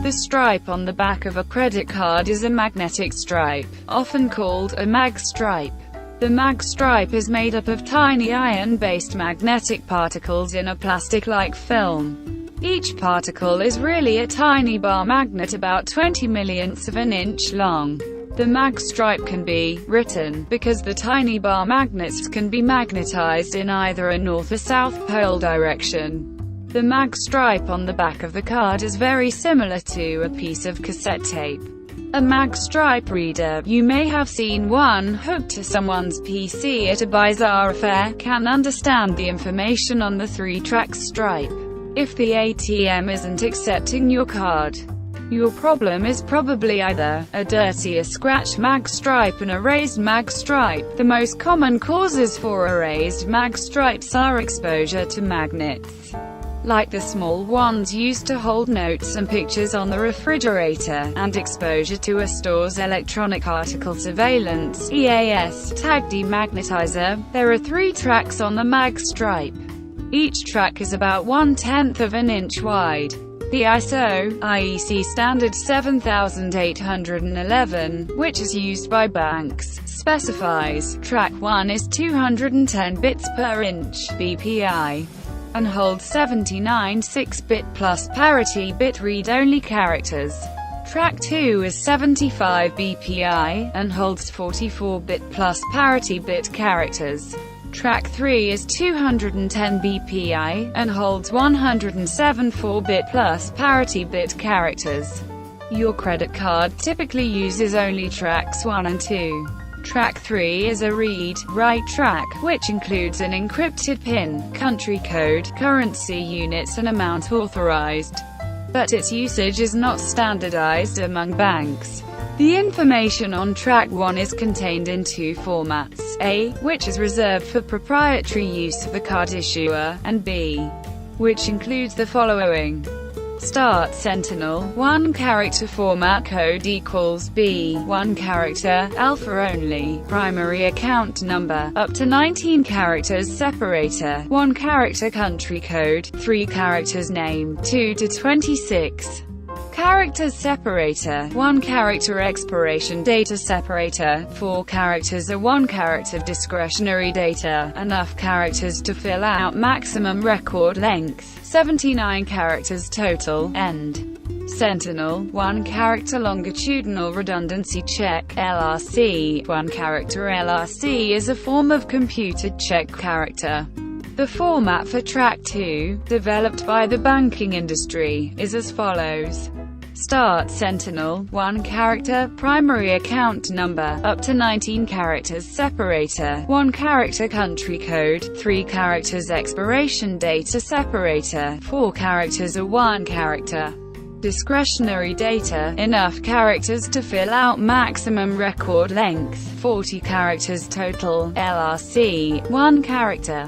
The stripe on the back of a credit card is a magnetic stripe, often called a magstripe. The magstripe is made up of tiny iron-based magnetic particles in a plastic-like film. Each particle is really a tiny bar magnet about 20 millionths of an inch long. The magstripe can be written because the tiny bar magnets can be magnetized in either a north or south pole direction. The magstripe on the back of the card is very similar to a piece of cassette tape. A magstripe reader, you may have seen one hooked to someone's PC at a bazaar fair, can understand the information on the 3-track stripe. If the ATM isn't accepting your card, your problem is probably either a dirty or scratched magstripe and a raised magstripe. The most common causes for erased magstripes are exposure to magnets, like the small ones used to hold notes and pictures on the refrigerator, and exposure to a store's electronic article surveillance (EAS) tag demagnetizer. There are 3 tracks on the magstripe. Each track is about 1/10 of an inch wide. The IEC standard 7811, which is used by banks, specifies track 1 is 210 bits per inch (BPI) and holds 79 6-bit plus parity bit read-only characters. Track 2 is 75 BPI and holds 44-bit plus parity bit characters. Track 3 is 210 BPI and holds 107 4-bit plus parity bit characters. Your credit card typically uses only tracks 1 and 2. Track 3 is a read-write track, which includes an encrypted PIN, country code, currency units and amount authorized. But its usage is not standardized among banks. The information on track 1 is contained in 2 formats, A, which is reserved for proprietary use of the card issuer, and B, which includes the following. Start Sentinel, 1 character format code equals B, 1 character, alpha only, primary account number, up to 19 characters separator, 1 character country code, 3 characters name, 2 to 26. Characters separator, 1 character expiration data separator, 4 characters or 1 character discretionary data, enough characters to fill out maximum record length, 79 characters total, end. Sentinel, 1 character longitudinal redundancy check, LRC, 1 character LRC is a form of computed check character. The format for track 2, developed by the banking industry, is as follows. Start Sentinel, 1 character, primary account number, up to 19 characters separator, 1 character country code, 3 characters expiration data separator, 4 characters or 1 character discretionary data, enough characters to fill out maximum record length, 40 characters total, LRC, 1 character.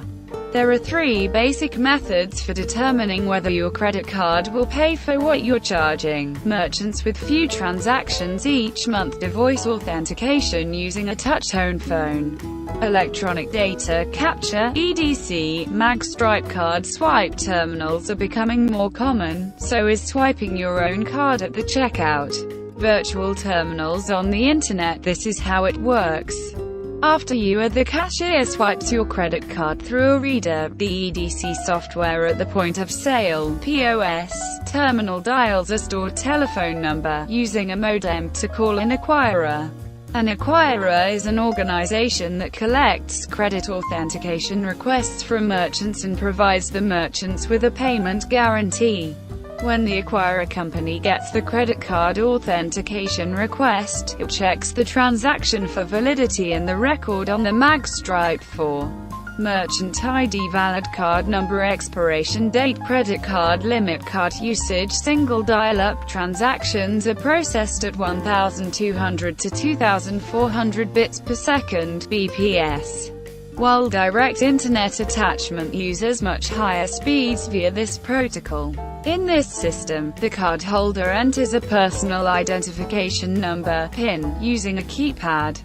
There are 3 basic methods for determining whether your credit card will pay for what you're charging. Merchants with few transactions each month do voice authentication using a touch-tone phone. Electronic data capture (EDC), magstripe card swipe terminals are becoming more common, so is swiping your own card at the checkout. Virtual terminals on the internet. This is how it works. After you or the cashier swipes your credit card through a reader, the EDC software at the point of sale (POS) terminal dials a stored telephone number, using a modem, to call an acquirer. An acquirer is an organization that collects credit authentication requests from merchants and provides the merchants with a payment guarantee. When the acquirer company gets the credit card authentication request, it checks the transaction for validity and the record on the magstripe for merchant ID, valid card number, expiration date, credit card limit, card usage. Single dial-up transactions are processed at 1,200 to 2,400 bits per second (bps). while direct internet attachment uses much higher speeds via this protocol. In this system, the cardholder enters a personal identification number (PIN) using a keypad.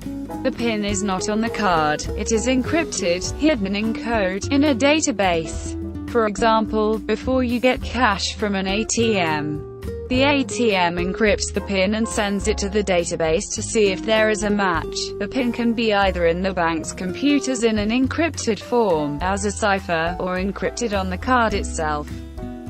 The PIN is not on the card, it is encrypted, hidden in code, in a database. For example, before you get cash from an ATM, the ATM encrypts the PIN and sends it to the database to see if there is a match. The PIN can be either in the bank's computers in an encrypted form, as a cipher, or encrypted on the card itself.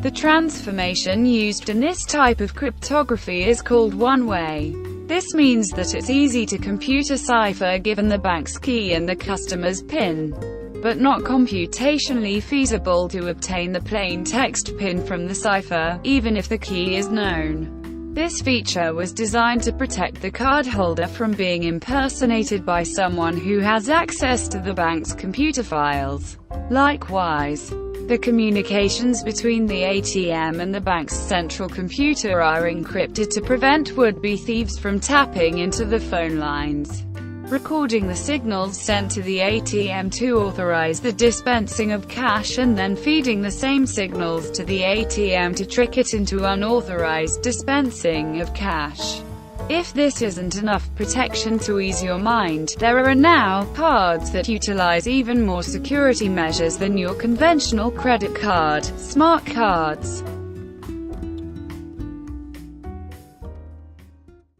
The transformation used in this type of cryptography is called one-way. This means that it's easy to compute a cipher given the bank's key and the customer's PIN, but not computationally feasible to obtain the plain text PIN from the cipher, even if the key is known. This feature was designed to protect the cardholder from being impersonated by someone who has access to the bank's computer files. Likewise, the communications between the ATM and the bank's central computer are encrypted to prevent would-be thieves from tapping into the phone lines, recording the signals sent to the ATM to authorize the dispensing of cash and then feeding the same signals to the ATM to trick it into unauthorized dispensing of cash. If this isn't enough protection to ease your mind, there are now cards that utilize even more security measures than your conventional credit card, smart cards.